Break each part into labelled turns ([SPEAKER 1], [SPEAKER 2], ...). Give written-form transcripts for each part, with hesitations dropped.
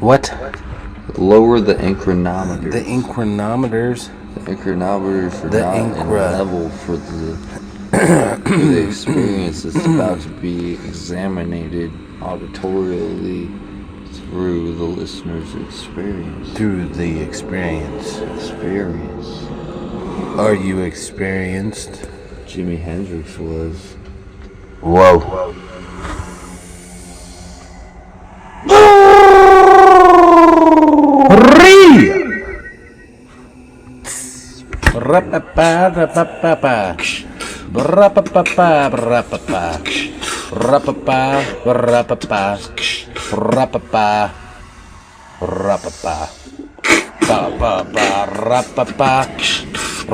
[SPEAKER 1] What?
[SPEAKER 2] Lower the inclinometers.
[SPEAKER 1] The inclinometers?
[SPEAKER 2] The inclinometers are
[SPEAKER 1] The
[SPEAKER 2] not in
[SPEAKER 1] incra-
[SPEAKER 2] level for the experience that's about to be examined auditorially through the listener's experience.
[SPEAKER 1] Through the experience. Are you experienced?
[SPEAKER 2] Jimi Hendrix was.
[SPEAKER 1] Whoa.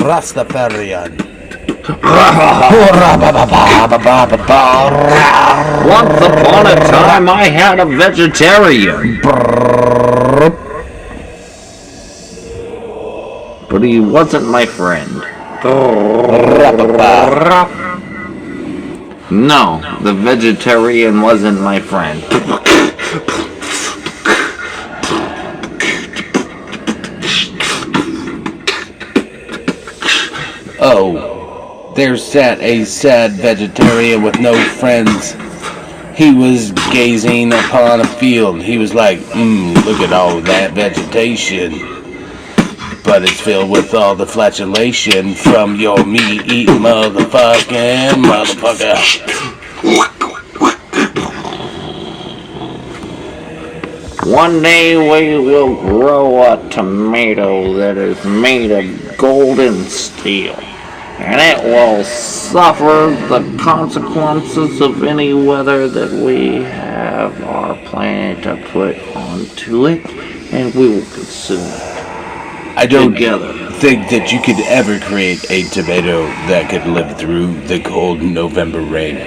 [SPEAKER 1] Rastafarian.
[SPEAKER 2] Once upon a time, I had a vegetarian. But he wasn't my friend. No, the vegetarian wasn't my friend.
[SPEAKER 1] Oh, there sat a sad vegetarian with no friends. He was gazing upon a field. He was like, look at all that vegetation. But it's filled with all the flatulation from your meat-eating motherfucker.
[SPEAKER 2] One day we will grow a tomato that is made of golden steel, and it will suffer the consequences of any weather that we have our planet to put onto it, and we will consume it.
[SPEAKER 1] I don't
[SPEAKER 2] together.
[SPEAKER 1] think that you could ever create a tomato that could live through the cold November rain.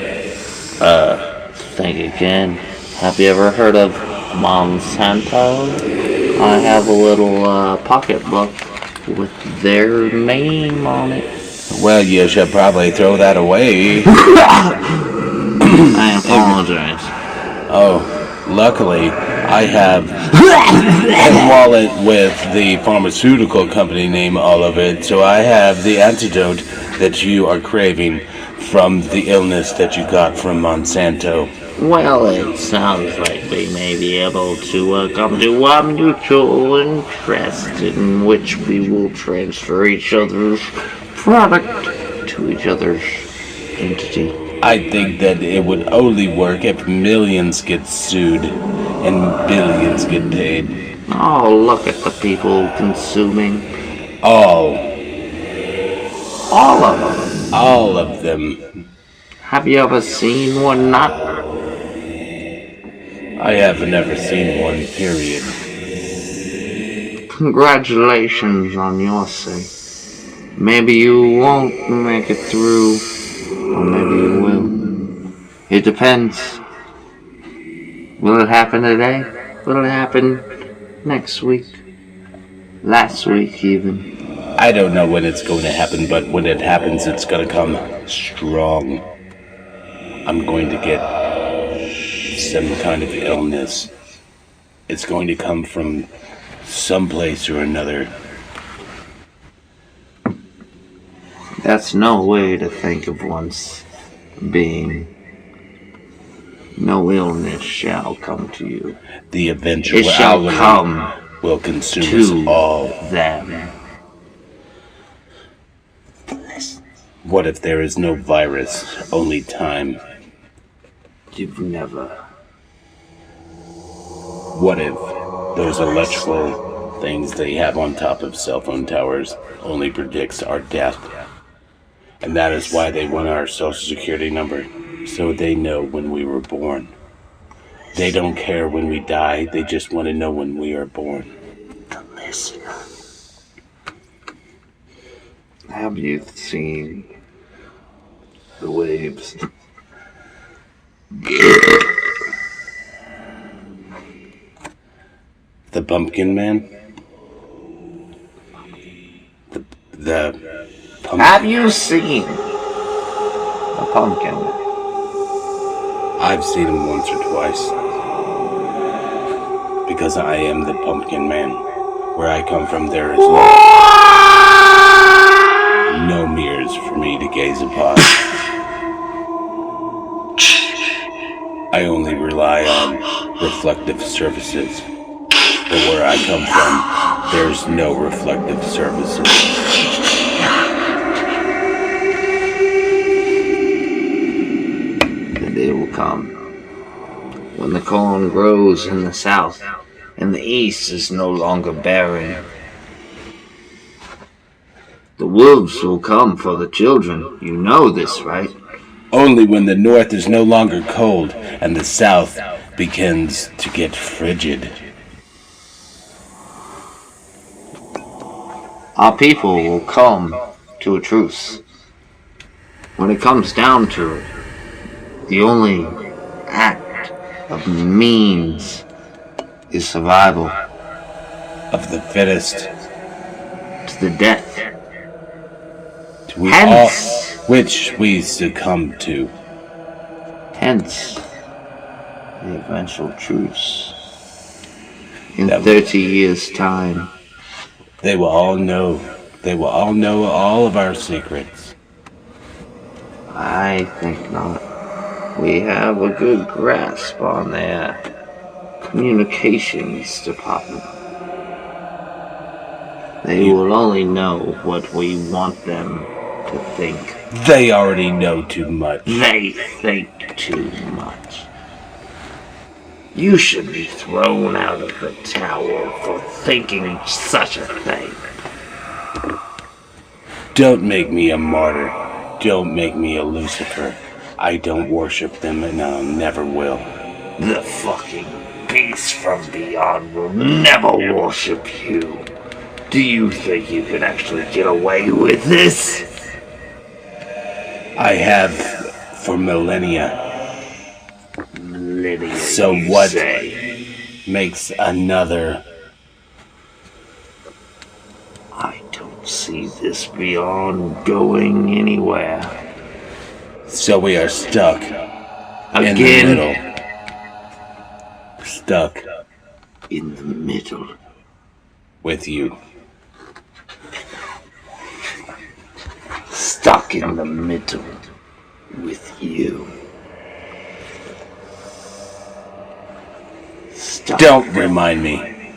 [SPEAKER 2] Think again. Have you ever heard of Monsanto? I have a little pocketbook with their name on it.
[SPEAKER 1] Well, you should probably throw that away.
[SPEAKER 2] I apologize.
[SPEAKER 1] Oh, luckily, I have a wallet with the pharmaceutical company name all over it, so I have the antidote that you are craving from the illness that you got from Monsanto.
[SPEAKER 2] Well, it sounds like we may be able to come to a mutual interest in which we will transfer each other's product to each other's entity.
[SPEAKER 1] I think that it would only work if millions get sued and billions get paid.
[SPEAKER 2] Oh, look at the people consuming.
[SPEAKER 1] All
[SPEAKER 2] of them.
[SPEAKER 1] All of them.
[SPEAKER 2] Have you ever seen one not?
[SPEAKER 1] I have never seen one, period.
[SPEAKER 2] Congratulations on your sake. Maybe you won't make it through, or maybe you will. It depends. Will it happen today? Will it happen next week? Last week, even?
[SPEAKER 1] I don't know when it's going to happen, but when it happens, it's going to come strong. I'm going to get some kind of illness. It's going to come from someplace or another.
[SPEAKER 2] That's no way to think of one's being. No illness shall come to you.
[SPEAKER 1] The eventuality
[SPEAKER 2] it shall come
[SPEAKER 1] will consume us all.
[SPEAKER 2] Them.
[SPEAKER 1] What if there is no virus, only time?
[SPEAKER 2] You've never.
[SPEAKER 1] What if those electrical things they have on top of cell phone towers only predicts our death? And that is why they want our social security number, so they know when we were born. They don't care when we die, they just want to know when we are born.
[SPEAKER 2] The listener. Have you seen the waves?
[SPEAKER 1] The Pumpkin Man? The pumpkin.
[SPEAKER 2] Have you seen the Pumpkin Man?
[SPEAKER 1] I've seen him once or twice. because I am the Pumpkin Man. Where I come from, there is no mirrors for me to gaze upon. I only rely on reflective surfaces. But where I come from, there's no reflective surfaces.
[SPEAKER 2] The day will come when the corn grows in the south and the east is no longer barren. The wolves will come for the children. You know this, right?
[SPEAKER 1] Only when the north is no longer cold and the south begins to get frigid.
[SPEAKER 2] Our people will come to a truce. When it comes down to it, the only act of means is survival.
[SPEAKER 1] Of the fittest.
[SPEAKER 2] To the death.
[SPEAKER 1] Which we succumb to.
[SPEAKER 2] Hence, the eventual truce. In 30 years' time,
[SPEAKER 1] they will all know all of our secrets.
[SPEAKER 2] I think not. We have a good grasp on their communications department. They will only know what we want them to think.
[SPEAKER 1] They already know too much.
[SPEAKER 2] They think too much. You should be thrown out of the tower for thinking such a thing.
[SPEAKER 1] Don't make me a martyr. Don't make me a Lucifer. I don't worship them and I never will.
[SPEAKER 2] The fucking beast from beyond will never worship you. Do you think you can actually get away with this?
[SPEAKER 1] I have for millennia. So what makes another?
[SPEAKER 2] I don't see this beyond going anywhere.
[SPEAKER 1] So we are stuck
[SPEAKER 2] again.
[SPEAKER 1] In the middle. Stuck
[SPEAKER 2] in the middle
[SPEAKER 1] with you.
[SPEAKER 2] Stuck in the middle with you. Stuck.
[SPEAKER 1] Don't remind me.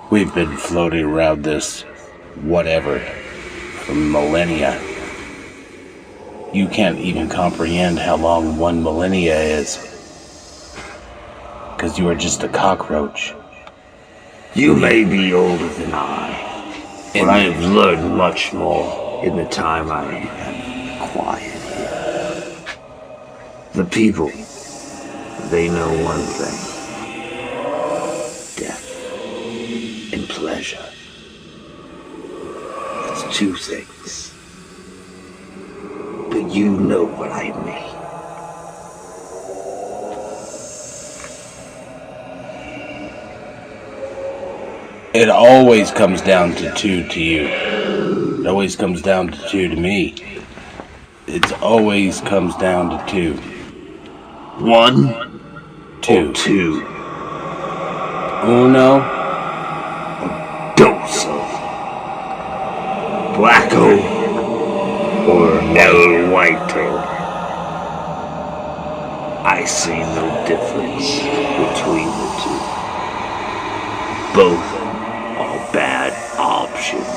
[SPEAKER 1] We've been floating around this whatever for millennia. You can't even comprehend how long one millennia is. Because you are just a cockroach.
[SPEAKER 2] You may be older than I, but I have learned much more in the time I am quiet here. The people, they know one thing. Death and pleasure. It's two things. But you know what I mean.
[SPEAKER 1] It always comes down to two to you. It always comes down to two to me. It always comes down to two.
[SPEAKER 2] One,
[SPEAKER 1] two.
[SPEAKER 2] Or two.
[SPEAKER 1] Uno.
[SPEAKER 2] Dos. Blacko. Or El Whiteo. I see no difference between the two. Both are bad options.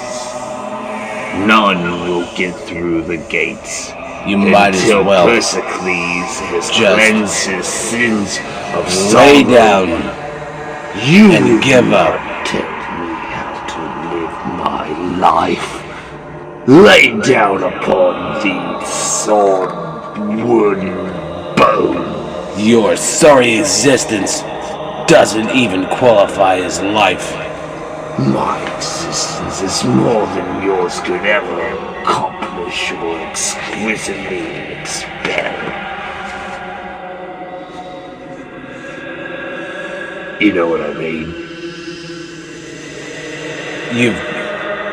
[SPEAKER 2] None will get through the gates.
[SPEAKER 1] You might as well
[SPEAKER 2] Persicles has cleansed his sins of sorrow.
[SPEAKER 1] Lay down
[SPEAKER 2] you
[SPEAKER 1] and give up.
[SPEAKER 2] Tell me how to live my life. Lay down upon the sword wooden bone.
[SPEAKER 1] Your sorry existence doesn't even qualify as life.
[SPEAKER 2] My existence is more than yours could ever accomplish or exquisitely expel. You know what I mean?
[SPEAKER 1] You've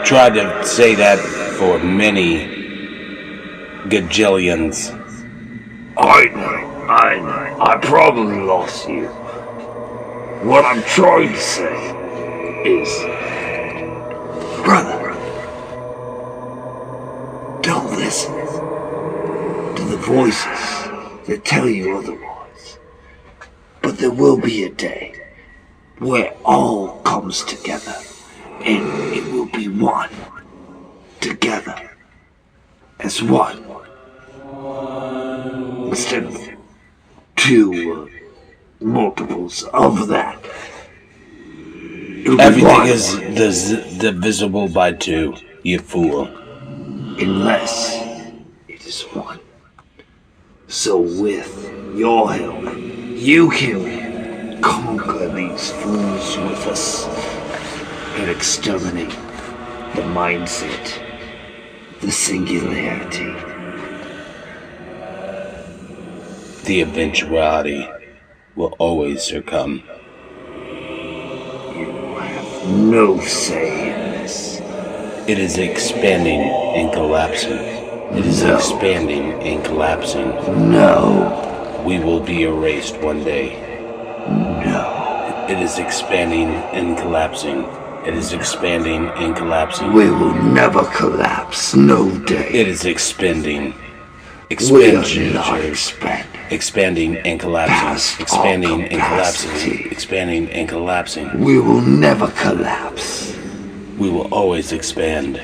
[SPEAKER 1] tried to say that for many gajillions.
[SPEAKER 2] I know. I probably lost you. What I'm trying to say is, brother, don't listen to the voices that tell you otherwise. But there will be a day where all comes together, and it will be one, together, as one, instead of two multiples of that.
[SPEAKER 1] Everything is divisible by two, you fool.
[SPEAKER 2] Unless it is one. So with your help, you can conquer these fools with us and exterminate the mindset, the singularity.
[SPEAKER 1] The eventuality will always succumb.
[SPEAKER 2] You have no say in this.
[SPEAKER 1] It is expanding and collapsing. It is expanding and collapsing.
[SPEAKER 2] No.
[SPEAKER 1] We will be erased one day.
[SPEAKER 2] No.
[SPEAKER 1] It is expanding and collapsing. It is expanding and collapsing.
[SPEAKER 2] We will never collapse, no day.
[SPEAKER 1] It is expanding.
[SPEAKER 2] We are not expanding.
[SPEAKER 1] Expanding and collapsing.
[SPEAKER 2] Past
[SPEAKER 1] Expanding
[SPEAKER 2] all
[SPEAKER 1] and collapsing.
[SPEAKER 2] capacity.
[SPEAKER 1] Expanding and collapsing.
[SPEAKER 2] We will never collapse.
[SPEAKER 1] We will always expand.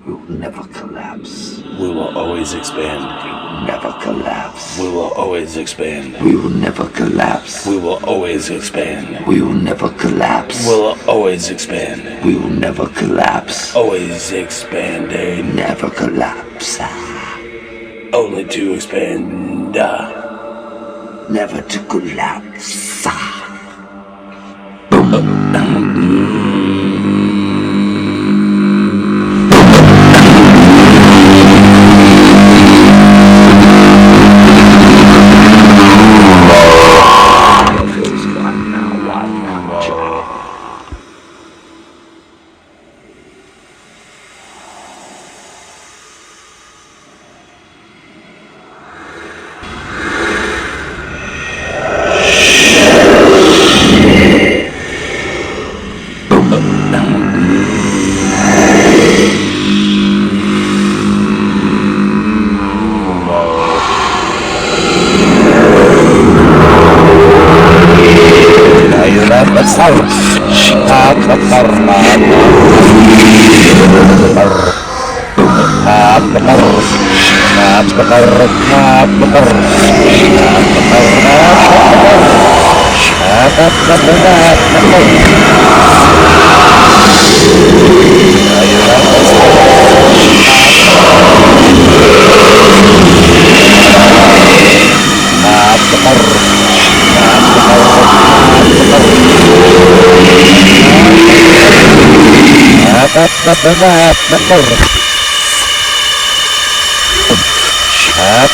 [SPEAKER 2] We will never collapse.
[SPEAKER 1] We will always expand.
[SPEAKER 2] Never collapse.
[SPEAKER 1] We will always expand.
[SPEAKER 2] We will never collapse.
[SPEAKER 1] We will always expand.
[SPEAKER 2] We will never collapse.
[SPEAKER 1] We'll always expand.
[SPEAKER 2] We will never collapse.
[SPEAKER 1] Always expanding.
[SPEAKER 2] Never collapse.
[SPEAKER 1] Only to expand.
[SPEAKER 2] Never to collapse.
[SPEAKER 1] Shut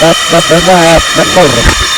[SPEAKER 1] up,